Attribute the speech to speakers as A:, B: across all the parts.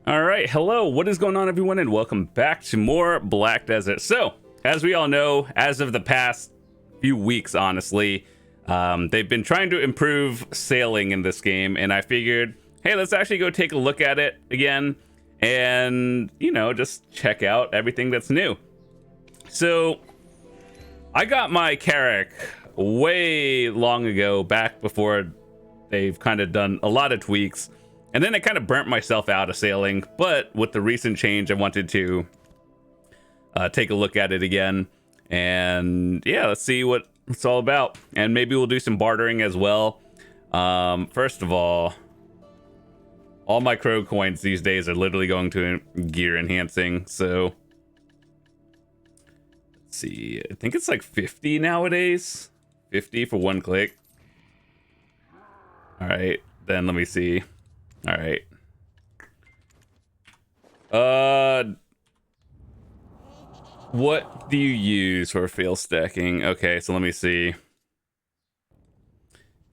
A: All right, hello, what is going on, everyone, and welcome back to more Black Desert. So, as we all know, as of the past few weeks, honestly, they've been trying to improve sailing in this game, and I figured, hey, let's actually go take a look at it again and, you know, just check out everything that's new. So, I got my Carrack way long ago, back before they've kind of done a lot of tweaks. And then I kind of burnt myself out of sailing, but with the recent change, I wanted to take a look at it again. And yeah, let's see what it's all about. And maybe we'll do some bartering as well. First of all my crow coins these days are literally going to gear enhancing. So let's see, I think it's like 50 nowadays. 50 for one click. All right, then let me see. All right. What do you use for fail stacking? Okay, so let me see.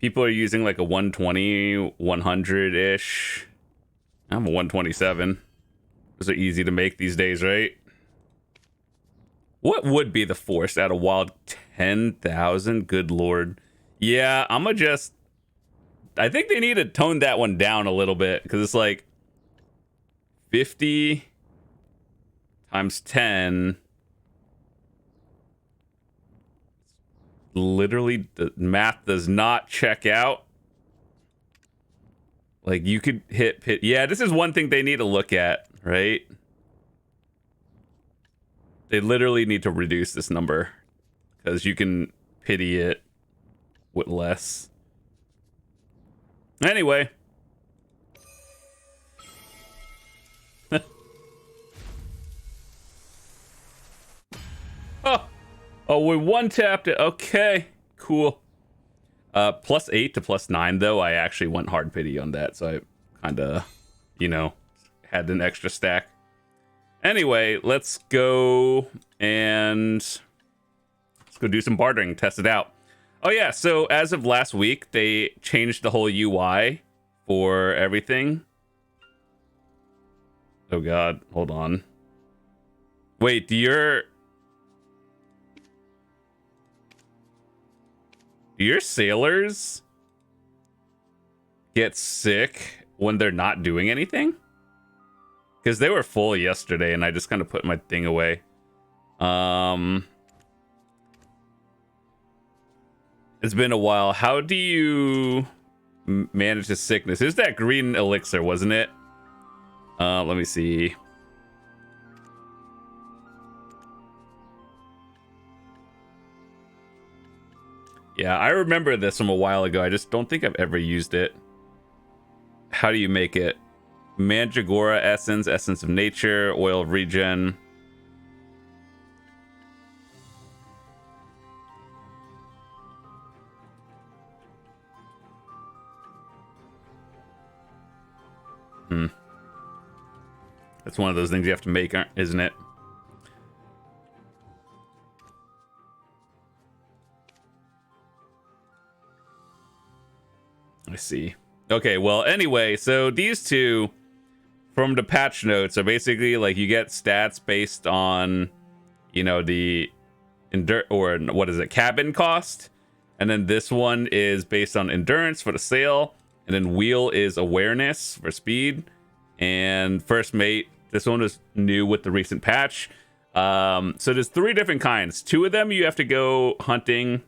A: People are using like a 120, 100-ish. I'm a 127. Those are easy to make these days, right? What would be the force at a wild 10,000? Good lord. Yeah, I think they need to tone that one down a little bit, because it's like 50 times 10. Literally, the math does not check out. Like, you could hit pit. Yeah, this is one thing they need to look at, right? They literally need to reduce this number, because you can pity it with less. Anyway. Oh, we one tapped it. Okay, cool. +8 to +9 though. I actually went hard pity on that, so I kind of, you know, had an extra stack. Anyway, let's go do some bartering, test it out. Oh yeah, so as of last week, they changed the whole UI for everything. Oh god, hold on. Wait, do your sailors get sick when they're not doing anything? Because they were full yesterday and I just kind of put my thing away. It's been a while. How do you manage the sickness? It's that green elixir, wasn't it? Let me see. Yeah, I remember this from a while ago. I just don't think I've ever used it. How do you make it? Mandragora essence, essence of nature, oil of regen. That's one of those things you have to make, isn't it? I see. Okay, well, anyway, so these two from the patch notes are basically like you get stats based on, you know, the cabin cost, and then this one is based on endurance for the sail, and then wheel is awareness for speed, and first mate. This one is new with the recent patch. So there's 3 different kinds. 2 of them you have to go hunting.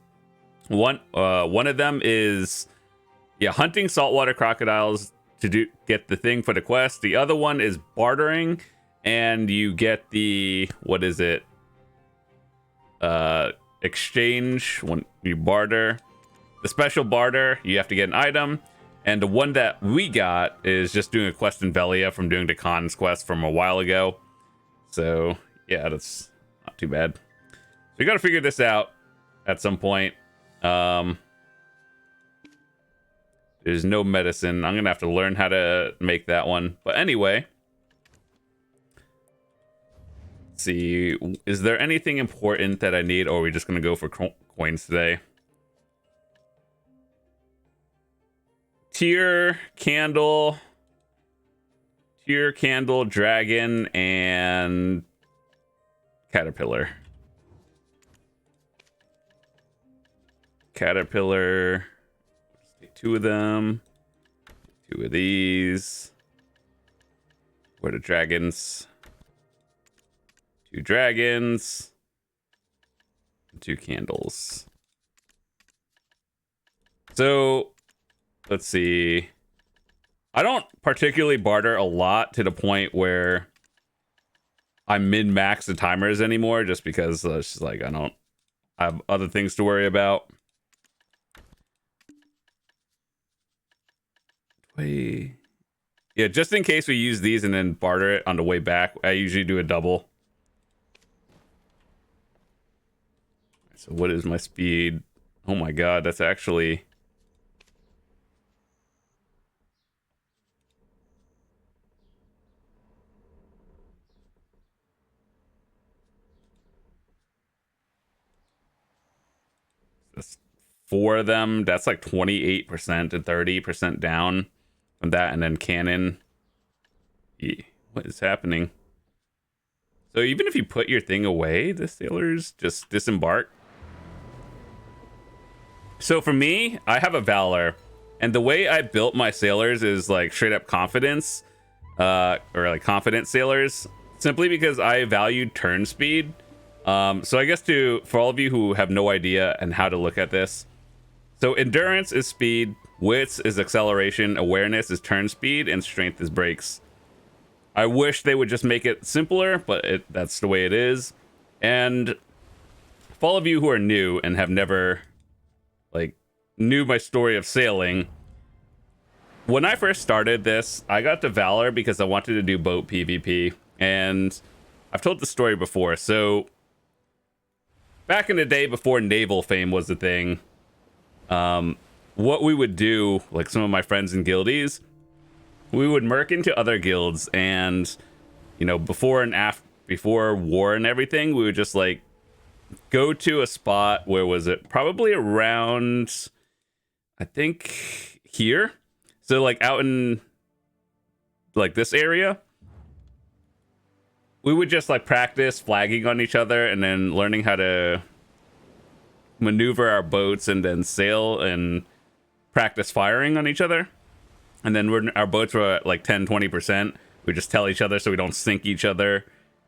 A: One of them is hunting saltwater crocodiles to get the thing for the quest. The other one is bartering, and you get the exchange when you barter. The special barter, you have to get an item. And the one that we got is just doing a quest in Velia from doing the Khan's quest from a while ago. So, yeah, that's not too bad. So we gotta figure this out at some point. There's no medicine. I'm gonna have to learn how to make that one. But anyway. Let's see. Is there anything important that I need, or are we just gonna go for coins today? Tier, candle, Pure Candle, Dragon, and Caterpillar. Caterpillar. Take 2 of them. 2 of these. Where are the dragons? 2 dragons. 2 candles. So, let's see. I don't particularly barter a lot to the point where I min-max the timers anymore, just because it's just like I have other things to worry about. Wait. Yeah, just in case we use these and then barter it on the way back, I usually do a double. So what is my speed? Oh my god, that's actually... That's 4 of them. That's like 28% and 30% down from that. And then cannon. What is happening? So even if you put your thing away, the sailors just disembark. So for me, I have a Valor. And the way I built my sailors is like straight up confidence. Or like confident sailors. Simply because I valued turn speed. So I guess for all of you who have no idea and how to look at this. So endurance is speed, wits is acceleration, awareness is turn speed, and strength is brakes. I wish they would just make it simpler, but that's the way it is. And for all of you who are new and have never knew my story of sailing, when I first started this, I got to Valor because I wanted to do boat PvP, and I've told the story before. So back in the day before naval fame was a thing, what we would do, like some of my friends in guildies, we would merc into other guilds, and before war and everything, we would just like go to a spot. Where was it? Probably around, I think, here. So like out in like this area, we would just like practice flagging on each other and then learning how to maneuver our boats and then sail and practice firing on each other. And then our boats were at like 10-20%. We just tell each other so we don't sink each other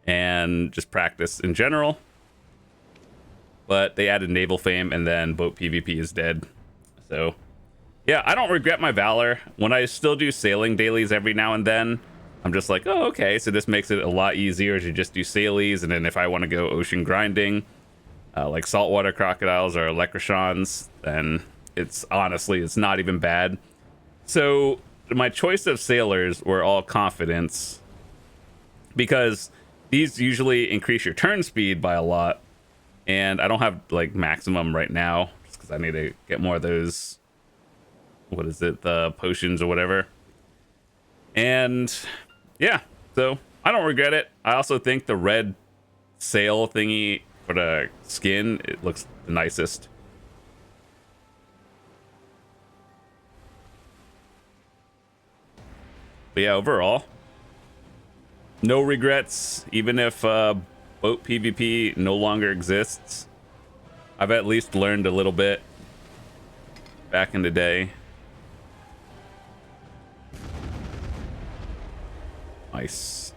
A: and just practice in general. But they added naval fame, and then boat PvP is dead. So yeah, I don't regret my Valor. When I still do sailing dailies every now and then, I'm just like, oh, okay, so this makes it a lot easier to just do sailies. And then if I want to go ocean grinding, like saltwater crocodiles or electroshons, then it's not even bad. So my choice of sailors were all confidence, because these usually increase your turn speed by a lot, and I don't have like maximum right now just because I need to get more of those, what is it, the potions or whatever. And yeah, so I don't regret it. I also think the red sail thingy for the skin, it looks the nicest. But yeah, overall, no regrets. Even if boat PvP no longer exists, I've at least learned a little bit back in the day. Nice.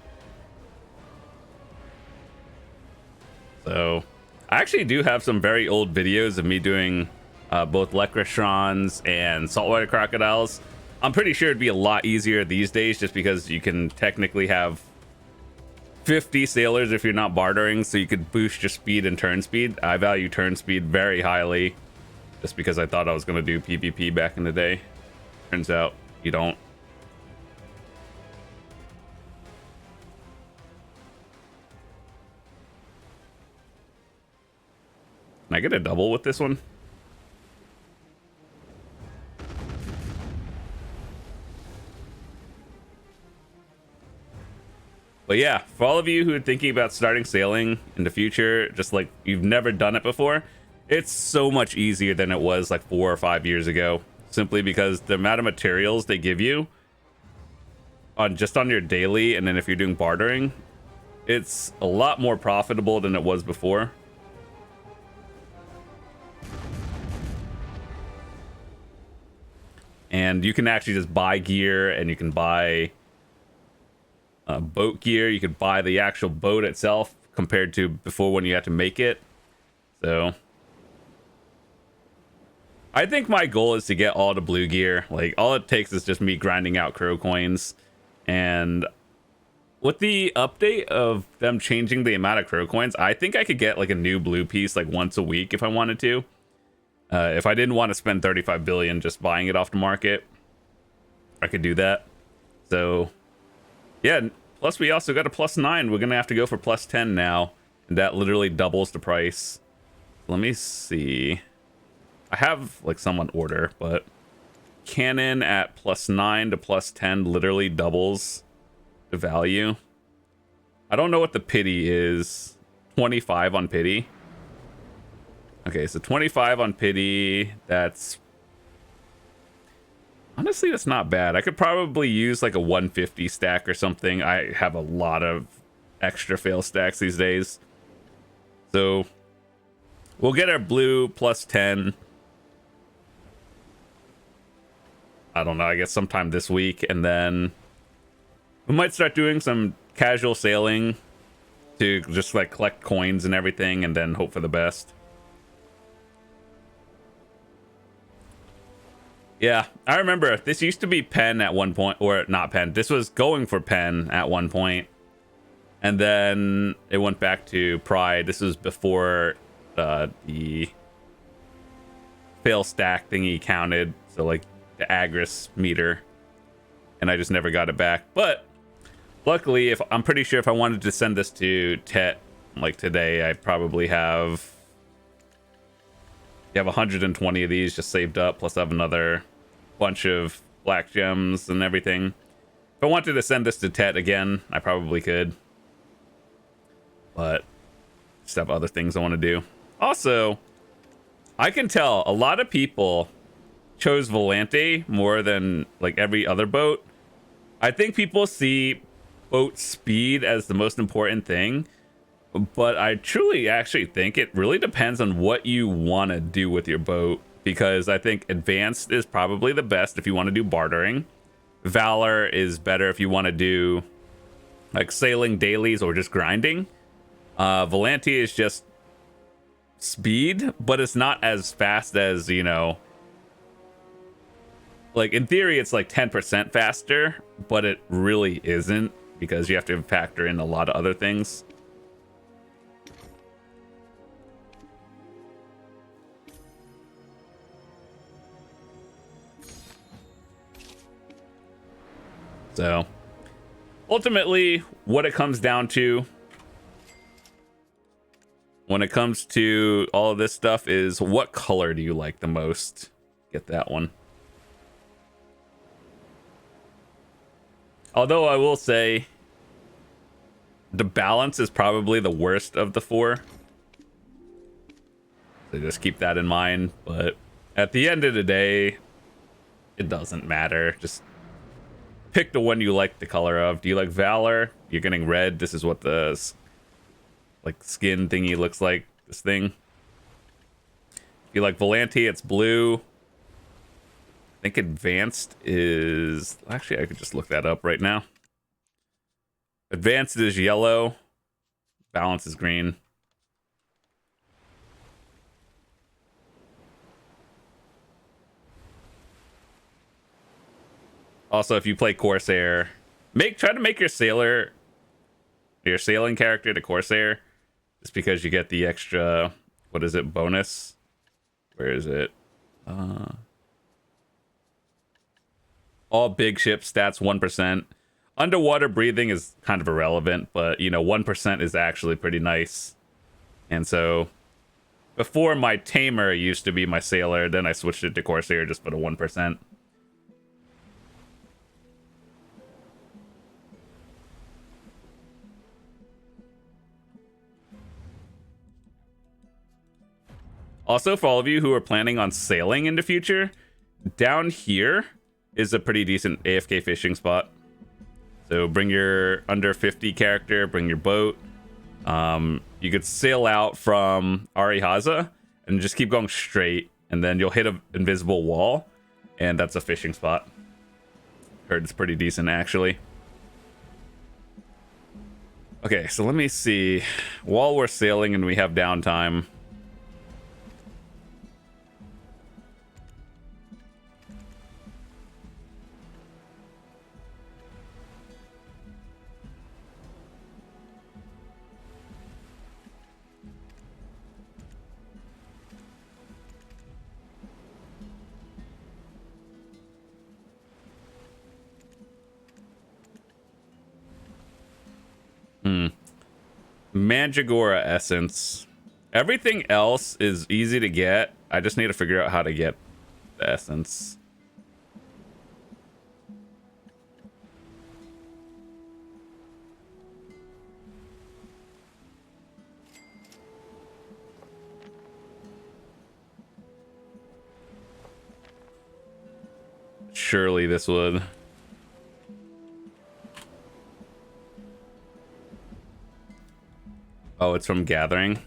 A: So I actually do have some very old videos of me doing both Lecrochons and saltwater crocodiles. I'm pretty sure it'd be a lot easier these days, just because you can technically have 50 sailors if you're not bartering, so you could boost your speed and turn speed. I value turn speed very highly, just because I thought I was going to do PvP back in the day. Turns out you don't. Can I get a double with this one? But yeah, for all of you who are thinking about starting sailing in the future, just like you've never done it before, it's so much easier than it was like 4 or 5 years ago, simply because the amount of materials they give you on just on your daily, and then if you're doing bartering, it's a lot more profitable than it was before. And you can actually just buy gear, and you can buy boat gear. You could buy the actual boat itself compared to before when you had to make it. So I think my goal is to get all the blue gear. Like, all it takes is just me grinding out crow coins. And with the update of them changing the amount of crow coins, I think I could get like a new blue piece like once a week if I wanted to. If I didn't want to spend 35 billion just buying it off the market, I could do that. So yeah, plus we also got a +9. We're gonna have to go for +10 now, and that literally doubles the price. Let me see. I have like some on order, but cannon at +9 to +10 literally doubles the value. I don't know what the pity is. 25 on pity. Okay, so 25 on pity. That's honestly, that's not bad. I could probably use like a 150 stack or something. I have a lot of extra fail stacks these days. So we'll get our blue +10. I don't know, I guess sometime this week, and then we might start doing some casual sailing to just like collect coins and everything, and then hope for the best. Yeah, I remember this used to be pen at one point, or not pen. This was going for pen at one point, and then it went back to pride. This was before the fail stack thingy counted, so like the Agris meter, and I just never got it back. But luckily, I'm pretty sure if I wanted to send this to Tet like today, I probably have 120 of these just saved up, plus I have another bunch of black gems and everything. If I wanted to send this to Tet again, I probably could, but just have other things I want to do. Also, I can tell a lot of people chose Volante more than like every other boat. I think people see boat speed as the most important thing, but I truly actually think it really depends on what you want to do with your boat, because I think advanced is probably the best if you want to do bartering. Valor is better if you want to do like sailing dailies or just grinding. Volante is just speed, but it's not as fast as, you know, like in theory it's like 10% faster, but it really isn't, because you have to factor in a lot of other things. So ultimately, what it comes down to when it comes to all of this stuff is, what color do you like the most? Get that one. Although I will say the balance is probably the worst of the four, so just keep that in mind. But at the end of the day, it doesn't matter. Just pick the one you like the color of. Do you like Valor? You're getting red. This is what the like skin thingy looks like. This thing. If you like Volante, it's blue. I think advanced is... Actually, I could just look that up right now. Advanced is yellow. Balance is green. Also, if you play Corsair, try to make your sailing character the Corsair, just because you get the extra, what is it, bonus? Where is it? All big ship stats 1%. Underwater breathing is kind of irrelevant, but you know, 1% is actually pretty nice. And so before, my tamer used to be my sailor, then I switched it to Corsair just for the 1%. Also, for all of you who are planning on sailing in the future, down here is a pretty decent AFK fishing spot. So bring your under 50 character, bring your boat. You could sail out from Arihaza and just keep going straight, and then you'll hit an invisible wall, and that's a fishing spot. Heard it's pretty decent, actually. Okay, so let me see. While we're sailing and we have downtime... Mandragora essence. Everything else is easy to get. I just need to figure out how to get the essence. Surely this would... Oh, it's from gathering.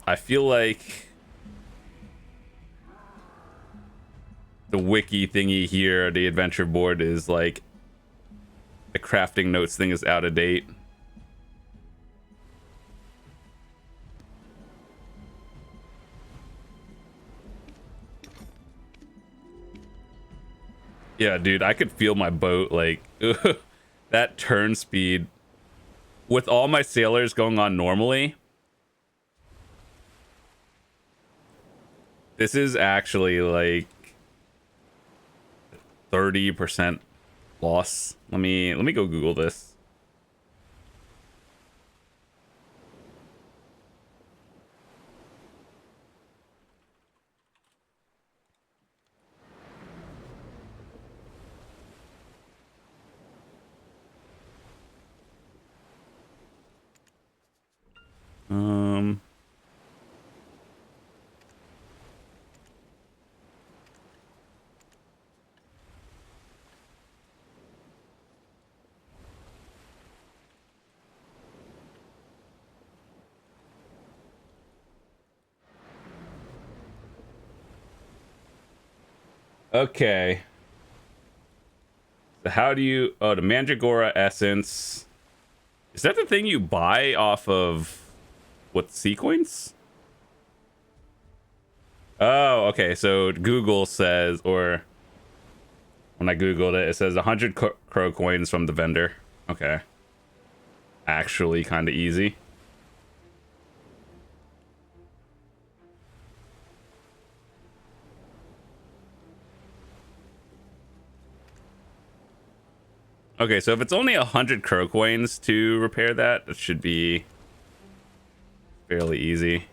A: I feel like the wiki thingy here, the adventure board, is like the crafting notes thing is out of date. Yeah, dude, I could feel my boat, like, that turn speed. With all my sailors going on normally, this is actually, like, 30% loss. Let me go Google this. Okay. So how do you... Oh, the Mandragora essence. Is that the thing you buy off of... What, Sequence? Oh, okay. So Google says, or... When I Googled it, it says 100 crow coins from the vendor. Okay. Actually kind of easy. Okay, so if it's only 100 crow coins to repair that, it should be fairly easy.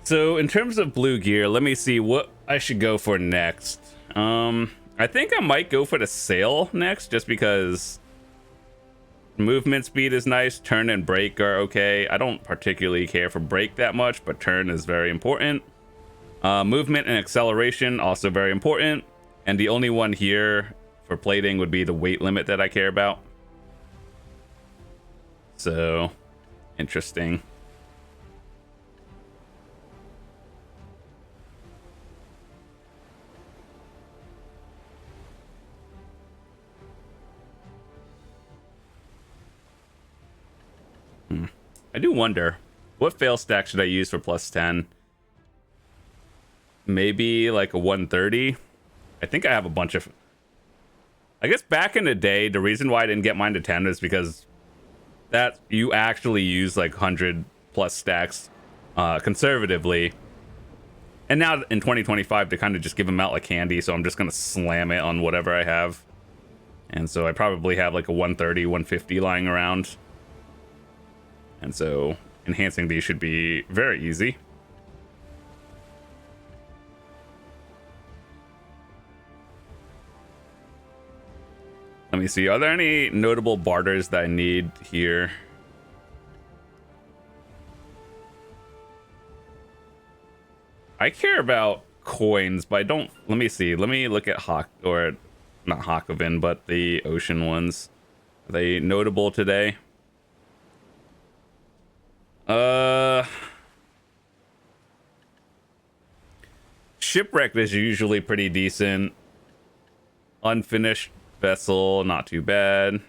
A: So in terms of blue gear, let me see what I should go for next. I think I might go for the sail next, just because movement speed is nice. Turn and brake are okay. I don't particularly care for brake that much, but turn is very important. Movement and acceleration also very important. And the only one here for plating would be the weight limit that I care about. So, interesting. I do wonder, what fail stack should I use for plus 10? Maybe like a 130? I think I have a bunch of... I guess back in the day, the reason why I didn't get mine to 10 is because that you actually use like 100 plus stacks conservatively. And now in 2025, to kind of just give them out like candy, so I'm just going to slam it on whatever I have. And so I probably have like a 130, 150 lying around. And so enhancing these should be very easy. Let me see. Are there any notable barters that I need here? I care about coins, but I don't. Let me see. Let me look at Hawk, or not Hakovin, but the ocean ones. Are they notable today? Shipwrecked is usually pretty decent. Unfinished vessel, not too bad.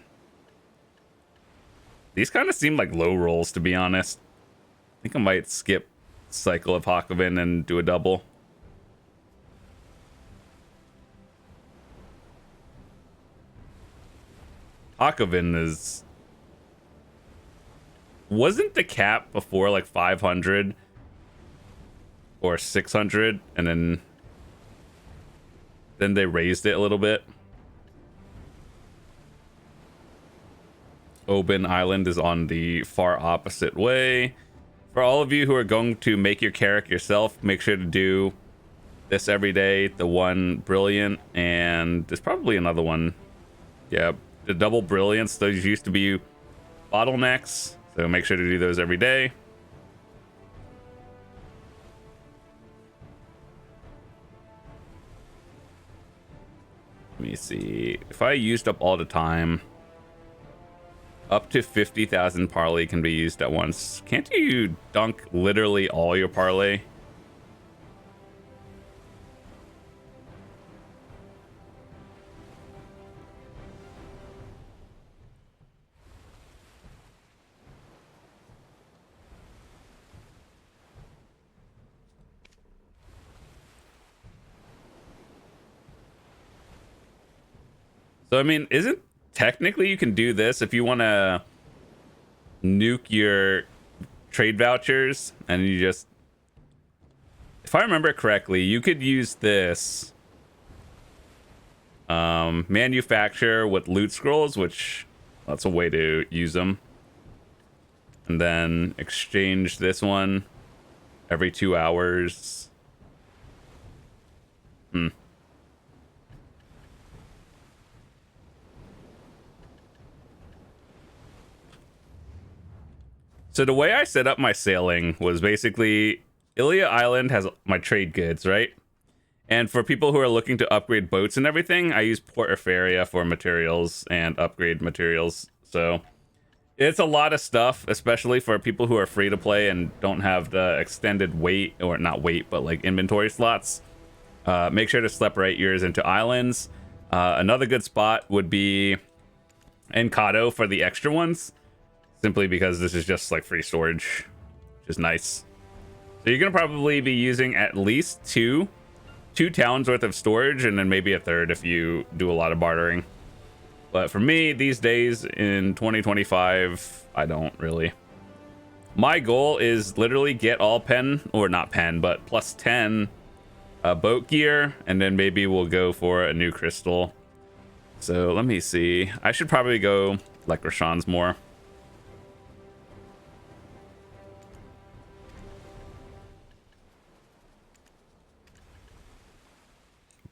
A: These kind of seem like low rolls, to be honest. I think I might skip cycle of Hakovin and do a double. Hakovin is... Wasn't the cap before like 500 or 600, and then they raised it a little bit? Oban Island is on the far opposite way. For all of you who are going to make your character yourself, make sure to do this every day. The one brilliant, and there's probably another one. Yeah, the double brilliance. Those used to be bottlenecks, so make sure to do those every day. Let me see. If I used up all the time, up to 50,000 parley can be used at once. Can't you dunk literally all your parley? So, I mean, isn't technically you can do this if you want to nuke your trade vouchers, and you just, if I remember correctly, you could use this manufacture with loot scrolls, which that's a way to use them, and then exchange this one every 2 hours. So the way I set up my sailing was basically Ilia Island has my trade goods, right? And for people who are looking to upgrade boats and everything, I use Port Euphoria for materials and upgrade materials. So it's a lot of stuff, especially for people who are free to play and don't have the extended wait, or not wait, but like inventory slots. Make sure to separate yours into islands. Another good spot would be Encado for the extra ones, simply because this is just like free storage, which is nice. So you're gonna probably be using at least two towns worth of storage, and then maybe a third if you do a lot of bartering. But for me, these days in 2025, I don't really. My goal is literally get all pen, or not pen, but plus 10 boat gear, and then maybe we'll go for a new crystal. So let me see. I should probably go like Rashawn's more.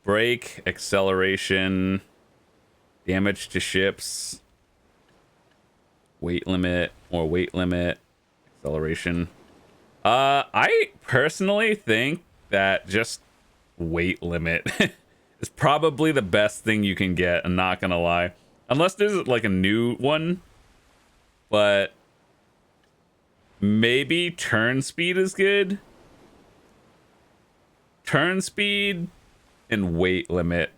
A: Brake, acceleration, damage to ships, weight limit, or weight limit, acceleration. I personally think that just weight limit is probably the best thing you can get. I'm not gonna lie, unless there's like a new one, but maybe turn speed is good. Turn speed and weight limit,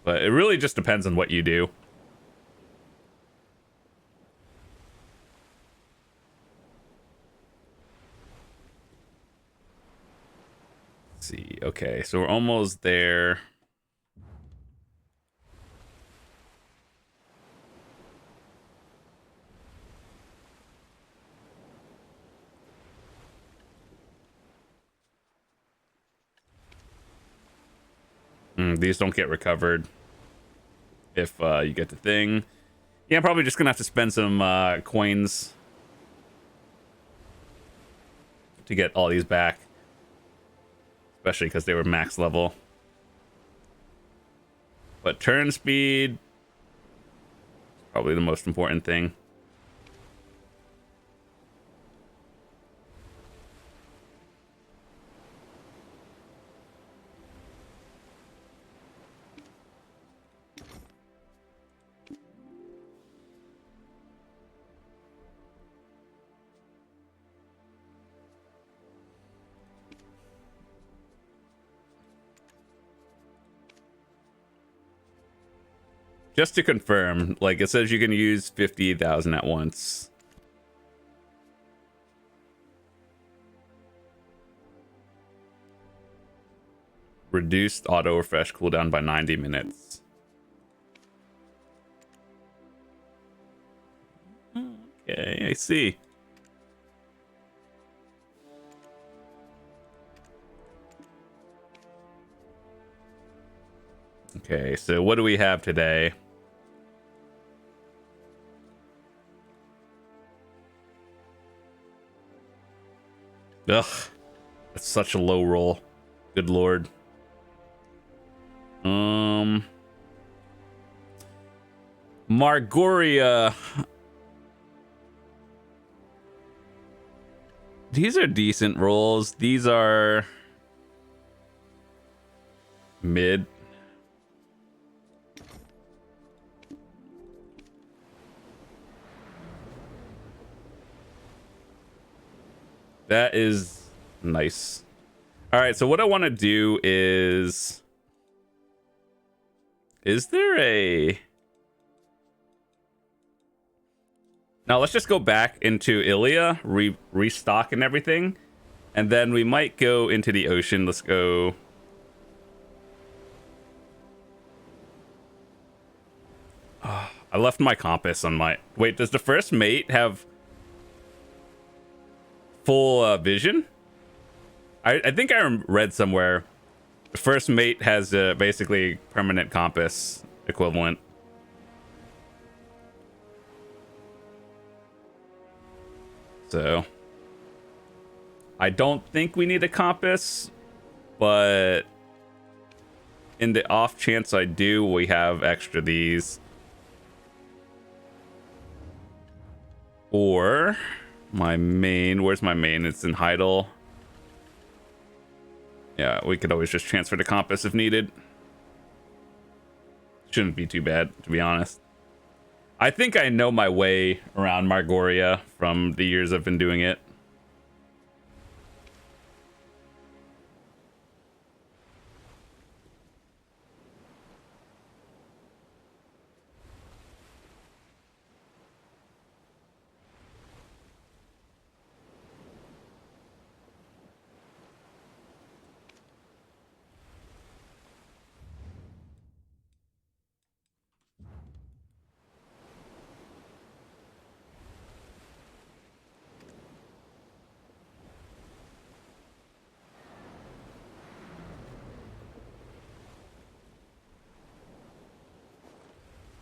A: but it really just depends on what you do. Let's see. Okay, so we're almost there. These don't get recovered if you get the thing. Yeah, I'm probably just gonna have to spend some coins to get all these back, especially because they were max level. But turn speed, probably the most important thing. Just to confirm, like it says you can use 50,000 at once. Reduced auto refresh cooldown by 90 minutes. Okay, I see. Okay, so what do we have today? Ugh, that's such a low roll. Good lord. Margoria. These are decent rolls. These are mid. That is nice. All right, so what I want to do is there a... Now let's just go back into Ilia, restock and everything, and then we might go into the ocean. Let's go. I left my compass on my... Wait, does the first mate have full vision? I think I read somewhere the first mate has basically permanent compass equivalent. So I don't think we need a compass, but in the off chance I do, we have extra these. Or my main, where's my main? It's in Heidel. Yeah, we could always just transfer the compass if needed. Shouldn't be too bad, to be honest. I think I know my way around Margoria from the years I've been doing it.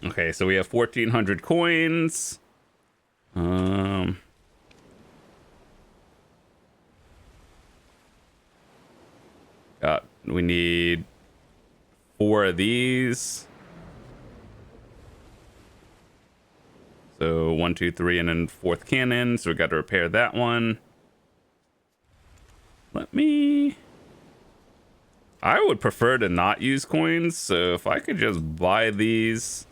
A: Okay, so we have 1,400 coins. We need 4 of these. So 1, 2, 3, and then 4th cannon. So we got to repair that one. I would prefer to not use coins. So if I could just buy these.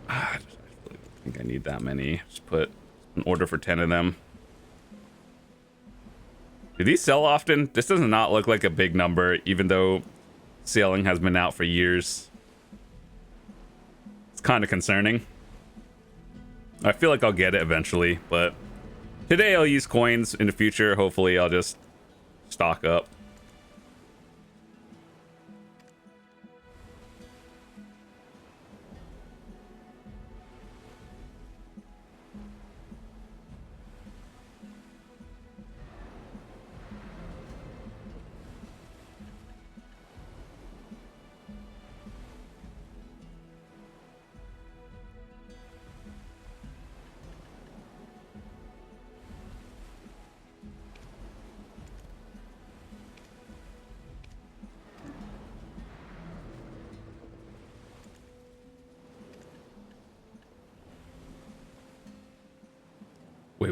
A: I don't think I need that many. Just put an order for 10 of them. Do these sell often? This does not look like a big number, even though sailing has been out for years. It's kind of concerning. I feel like I'll get it eventually, but today I'll use coins. In the future, hopefully I'll just stock up.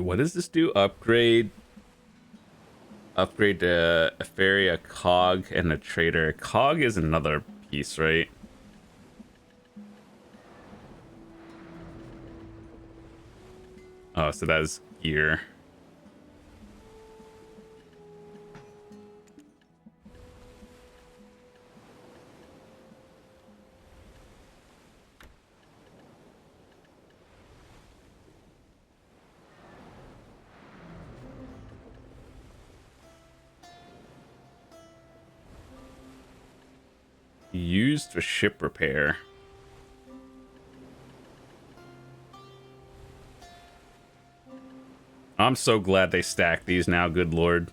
A: what does this do? Upgrade to a ferry, a cog, and a trader. Cog is another piece, right? Oh, so that is gear. Used for ship repair. I'm so glad they stack these now, good lord.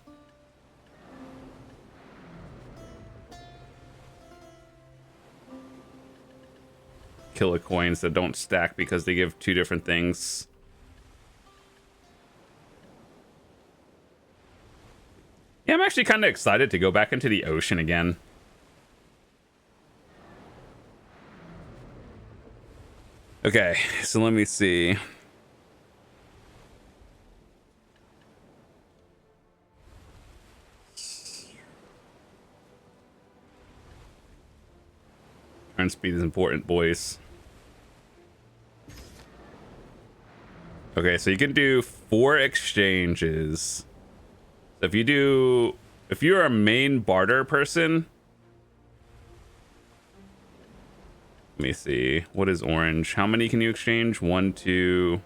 A: Killer coins that don't stack because they give two different things. Yeah, I'm actually kind of excited to go back into the ocean again. Okay, so let me see. Turn speed is important, boys. Okay, so you can do 4 exchanges. So if you're a main barter person, let me see. What is orange? How many can you exchange? 1, 2.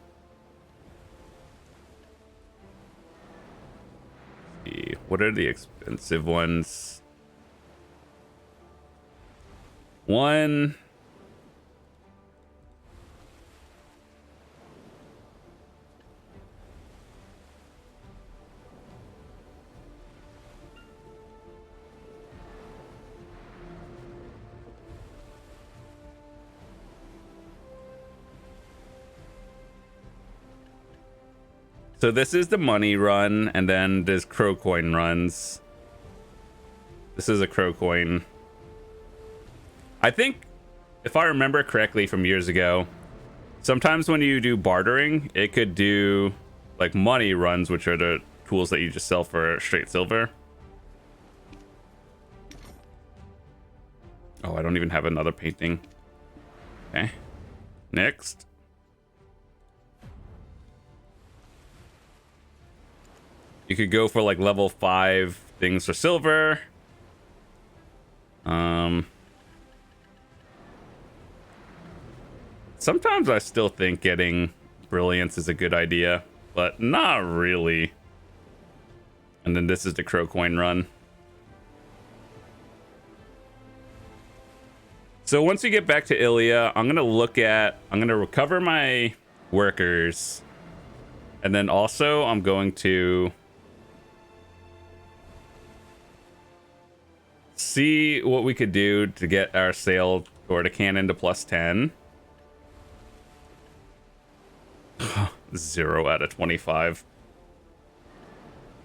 A: Let's see. What are the expensive ones? 1. So this is the money run, and then there's crow coin runs. This is a crow coin. I think, if I remember correctly from years ago, sometimes when you do bartering, it could do like money runs, which are the tools that you just sell for straight silver. Oh, I don't even have another painting. Okay. Next. You could go for like level 5 things for silver. Sometimes I still think getting brilliance is a good idea, but not really. And then this is the crow coin run. So once we get back to Ilia, I'm gonna recover my workers. And then also I'm going to see what we could do to get our sail or the cannon to +10. 0 out of 25.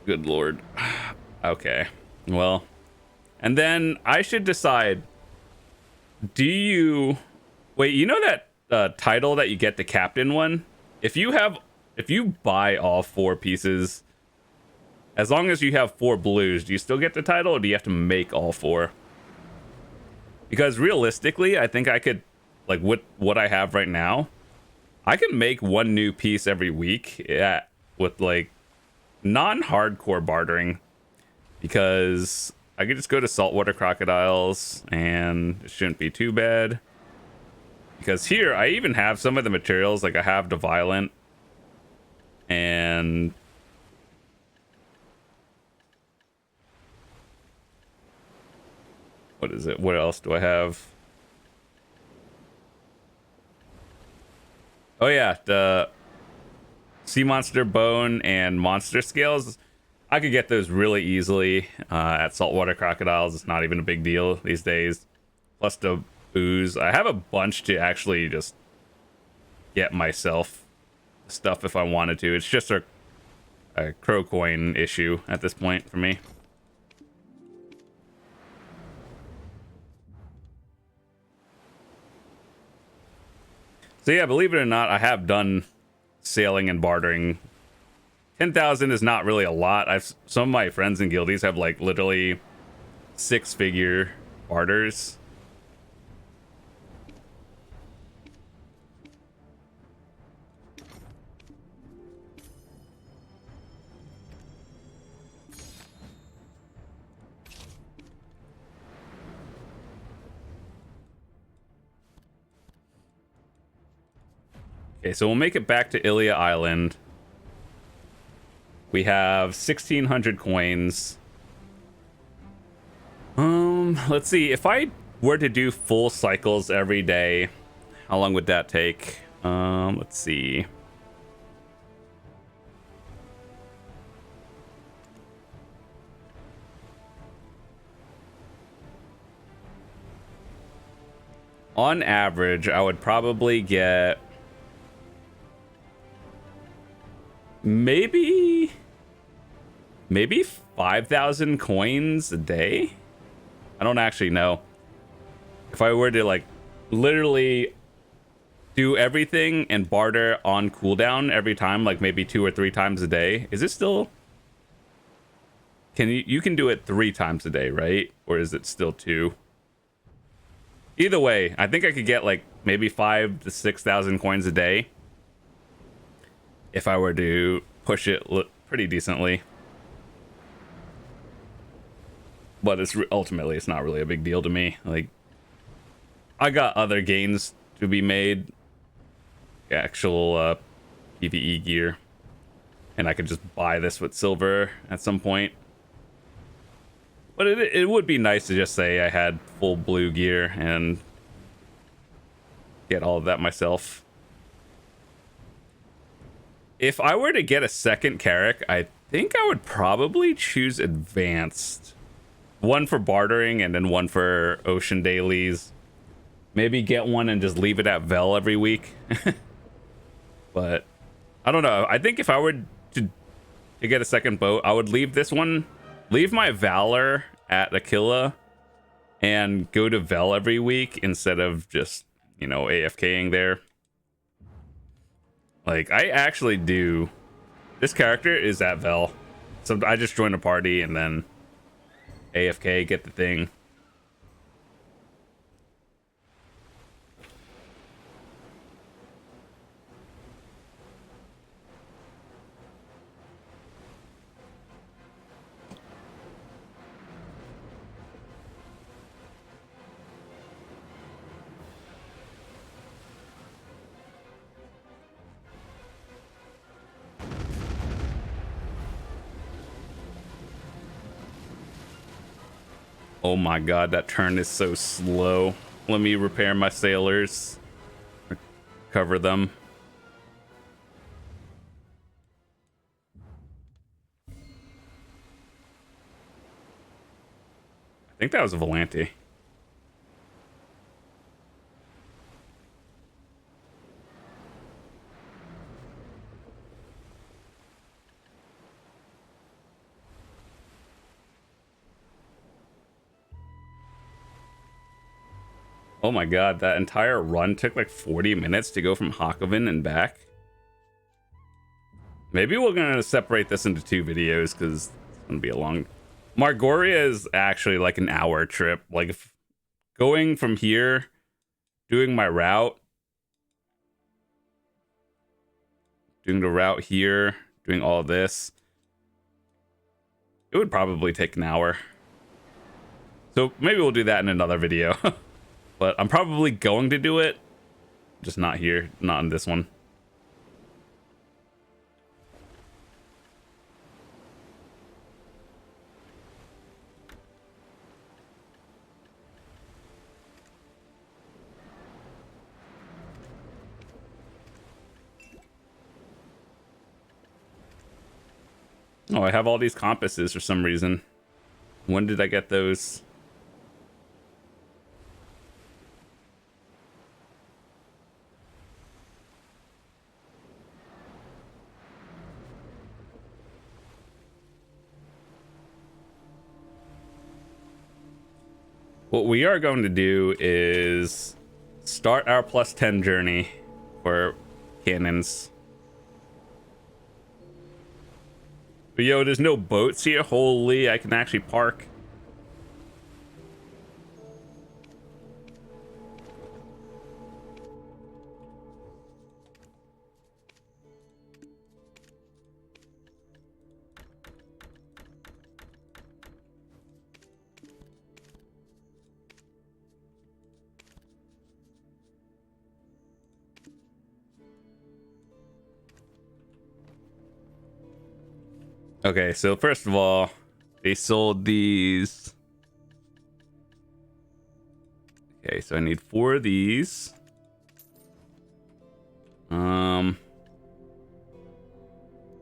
A: Good lord. Okay. Well, and then I should decide. Do you wait? You know that title that you get, the captain one? If you buy all 4 pieces, as long as you have 4 blues, do you still get the title, or do you have to make all 4? Because realistically, I think I could, like, with what I have right now, I can make 1 new piece every week with like non-hardcore bartering, because I could just go to saltwater crocodiles and it shouldn't be too bad. Because here I even have some of the materials, like I have the violent and what is it? What else do I have? Oh yeah, the sea monster bone and monster scales. I could get those really easily at saltwater crocodiles. It's not even a big deal these days. Plus the booze. I have a bunch to actually just get myself stuff if I wanted to. It's just a crow coin issue at this point for me. So yeah, believe it or not, I have done sailing and bartering 10,000 is not really a lot. Some of my friends in guildies have like literally 6-figure barters. Okay, so we'll make it back to Ilia Island. We have 1,600 coins. Let's see. If I were to do full cycles every day, how long would that take? Let's see. On average, I would probably get maybe 5,000 coins a day. I don't actually know. If I were to like literally do everything and barter on cooldown every time, like maybe 2 or 3 times a day, is it still? Can you can do it 3 times a day, right? Or is it still 2? Either way, I think I could get like maybe 5,000 to 6,000 coins a day if I were to push it pretty decently. But ultimately it's not really a big deal to me. Like, I got other gains to be made, actual PvE gear, and I could just buy this with silver at some point. But it would be nice to just say I had full blue gear and get all of that myself. If I were to get a second Carrack, I think I would probably choose advanced. One for bartering and then one for ocean dailies. Maybe get one and just leave it at Vel every week. But I don't know. I think if I were to get a second boat, I would leave this one, leave my Valor at Aquila and go to Vel every week instead of just, you know, AFKing there. Like, I actually do. This character is at Vel. So I just join a party and then AFK, get the thing. Oh my god, that turn is so slow. Let me repair my sailors. Cover them. I think that was a Volante. Oh my god, that entire run took like 40 minutes to go from Hakoven and back. Maybe we're gonna separate this into 2 videos because it's gonna be a long... Margoria is actually like an hour trip. Like, if going from here, doing my route, doing the route here, doing all this, it would probably take an hour. So maybe we'll do that in another video. But I'm probably going to do it, just not here, not in this one. Oh, I have all these compasses for some reason. When did I get those? What we are going to do is start our +10 journey for cannons. But yo, there's no boats here. Holy, I can actually park. Okay, so first of all, they sold these. Okay, so I need 4 of these.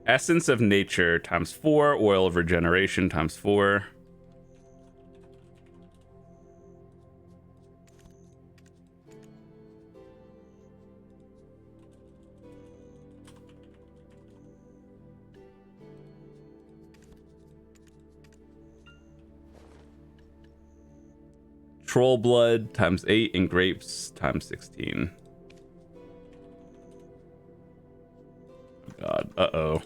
A: Essence of Nature times 4, Oil of Regeneration times 4. Troll Blood times 8 and Grapes times 16. Oh God, uh-oh.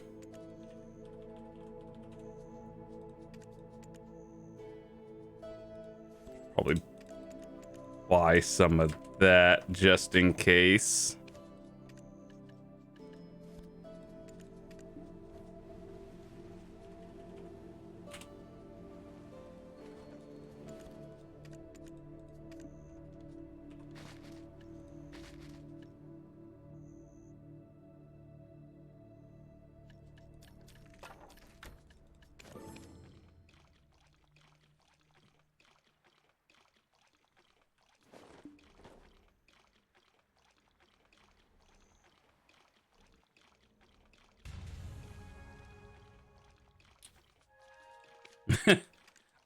A: Probably buy some of that just in case.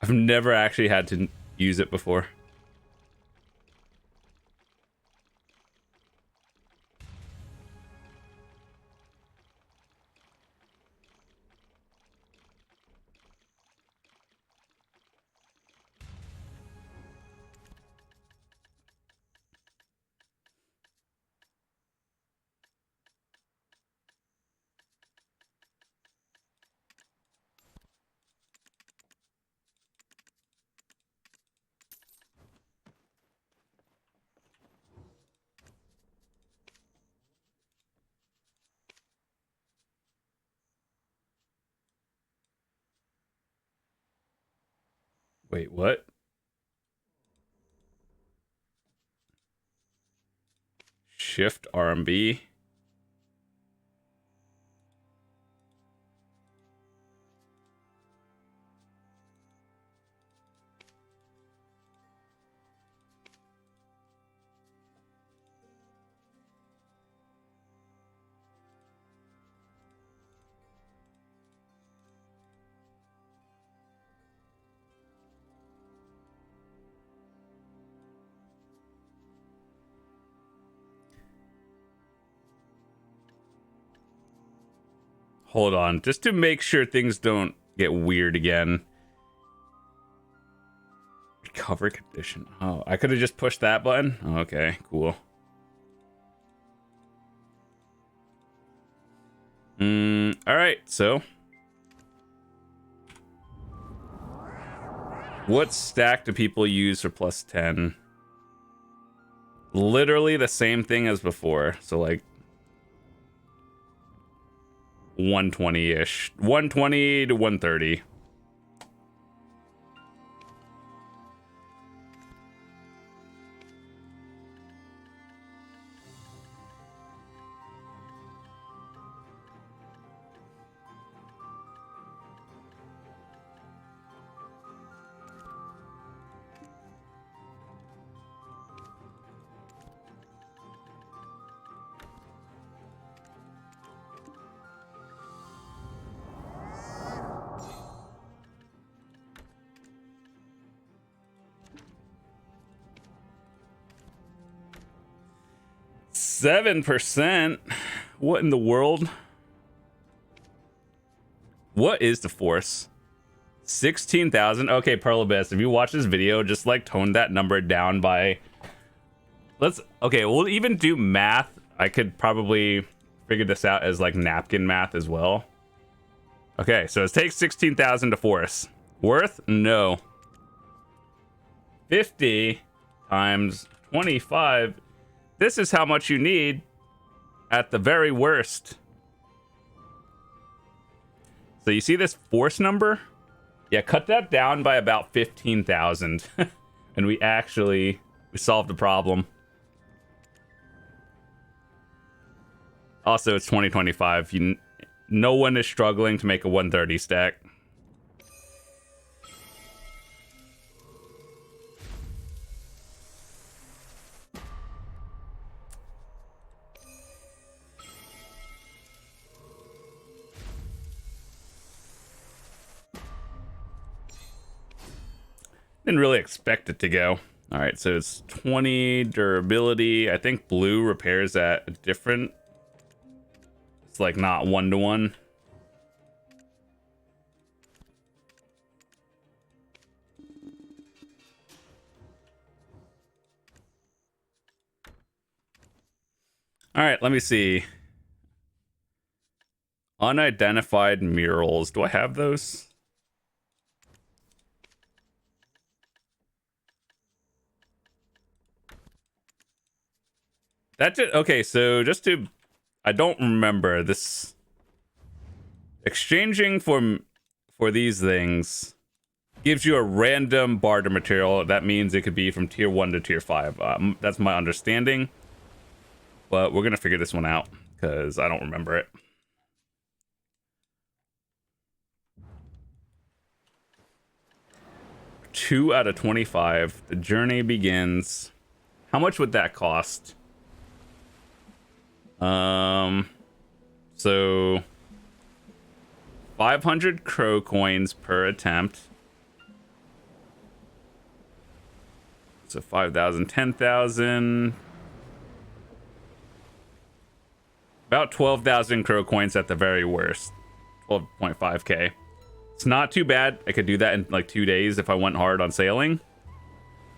A: I've never actually had to use it before. Wait, what? Shift RMB. Hold on, just to make sure things don't get weird again. Recover condition. Oh, I could have just pushed that button. Okay, cool. All right, so what stack do people use for plus 10? Literally the same thing as before. So like 120-ish. 120 to 130. %. What in the world? What is the force? 16,000. Okay, Pearl Abyss, if you watch this video, just like tone that number down by... Okay, we'll even do math. I could probably figure this out as like napkin math as well. Okay, so it takes 16,000 to force. Worth? No. 50 times 25. This is how much you need at the very worst. So you see this force number? Yeah, cut that down by about 15,000. And we solved the problem. Also, it's 2025. No one is struggling to make a 130 stack. Didn't really expect it to go. All right, so it's 20 durability. I think blue repairs at a different. It's like not 1-to-1. All right, let me see. Unidentified murals. Do I have those? That's it. Okay, so I don't remember this. Exchanging for these things gives you a random barter material. That means it could be from tier 1 to tier 5. That's my understanding. But we're going to figure this one out because I don't remember it. Two out of 25. The journey begins. How much would that cost? So 500 crow coins per attempt. So 5,000, 10,000. About 12,000 crow coins at the very worst. 12.5k. It's not too bad. I could do that in like 2 days if I went hard on sailing.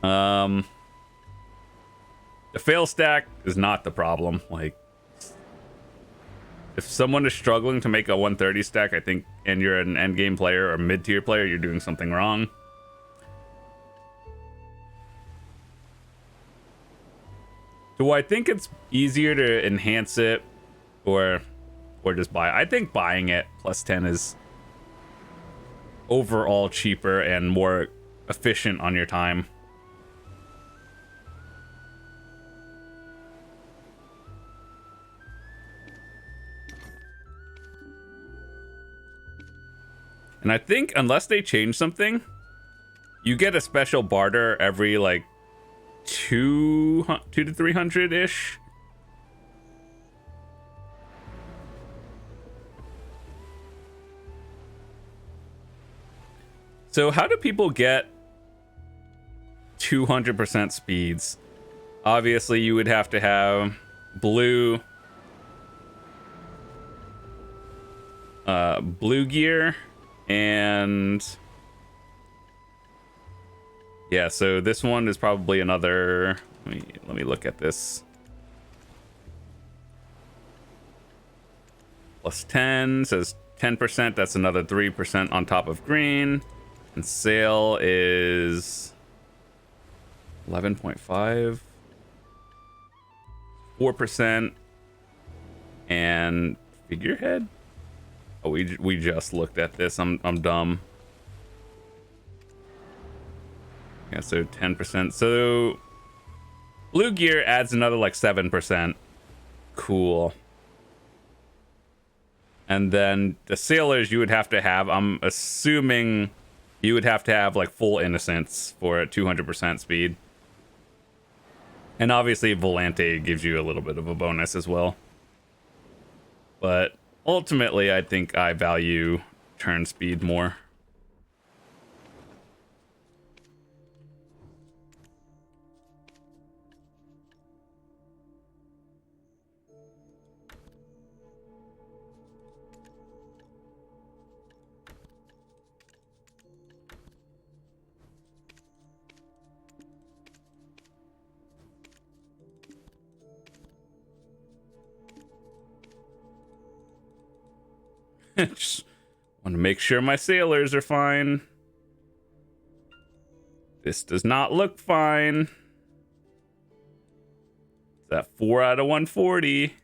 A: The fail stack is not the problem. Like, if someone is struggling to make a 130 stack, I think, and you're an end game player or mid-tier player, you're doing something wrong. Do I think it's easier to enhance it or just buy it? I think buying it plus 10 is overall cheaper and more efficient on your time. And I think unless they change something, you get a special barter every like 2 to 300 ish. So how do people get 200% speeds? Obviously, you would have to have blue gear. And yeah, so this one is probably another. Let me look at this. Plus 10 says 10%. That's another 3% on top of green. And sail is 11.5, 4%, and figurehead. Oh, we just looked at this. I'm dumb. Yeah, so 10%. So blue gear adds another like 7%. Cool. And then the sailors you would have to have, I'm assuming you would have to have like full innocence for a 200% speed. And obviously Volante gives you a little bit of a bonus as well. But ultimately, I think I value turn speed more. Just want to make sure my sailors are fine. This does not look fine. Is that 4 out of 140?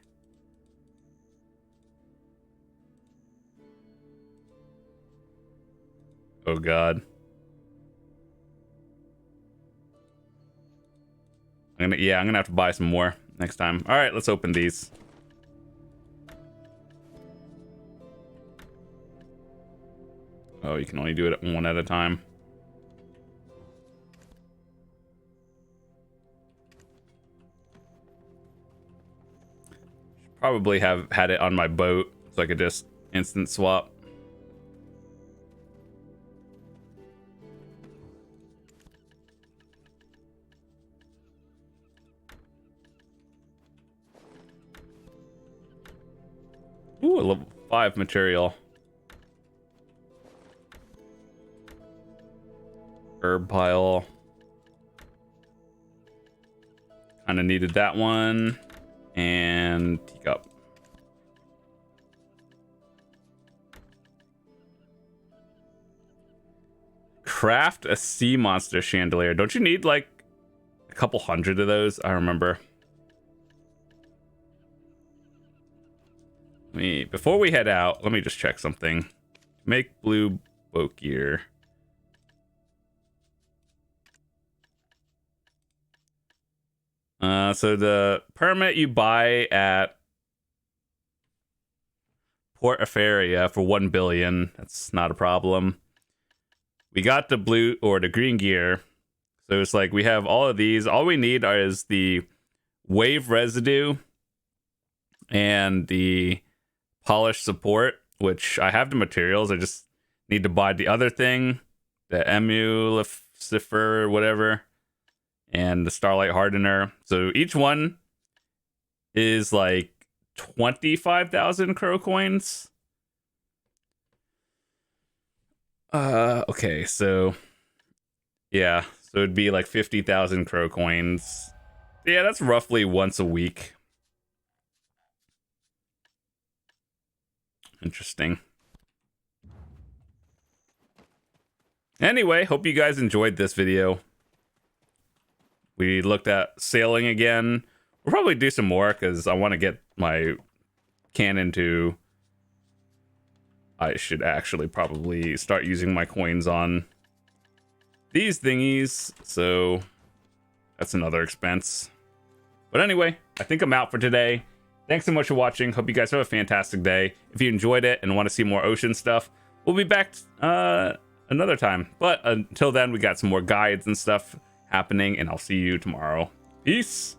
A: Oh God. I'm gonna have to buy some more next time. All right, let's open these. Oh, you can only do it one at a time. Should probably have had it on my boat so I could just instant swap. Ooh, a level 5 material. Herb pile. Kind of needed that one. And teacup. Craft a sea monster chandelier. Don't you need like a couple hundred of those? I remember. Before we head out, let me just check something. Make blue boat gear. So the permit you buy at Port Afaria for 1 billion. That's not a problem. We got the blue or the green gear. So it's like we have all of these. All we need is the wave residue and the polished support, which I have the materials. I just need to buy the other thing, the emulsifer or whatever, and the starlight hardener. So each one is like 25,000 crow coins. Okay, so yeah, so it'd be like 50,000 crow coins. Yeah, that's roughly once a week. Interesting. Anyway, hope you guys enjoyed this video. We looked at sailing again. We'll probably do some more because I want to get my cannon to... I should actually probably start using my coins on these thingies. So that's another expense. But anyway, I think I'm out for today. Thanks so much for watching. Hope you guys have a fantastic day. If you enjoyed it and want to see more ocean stuff, we'll be back another time. But until then, we got some more guides and stuff happening, and I'll see you tomorrow. Peace.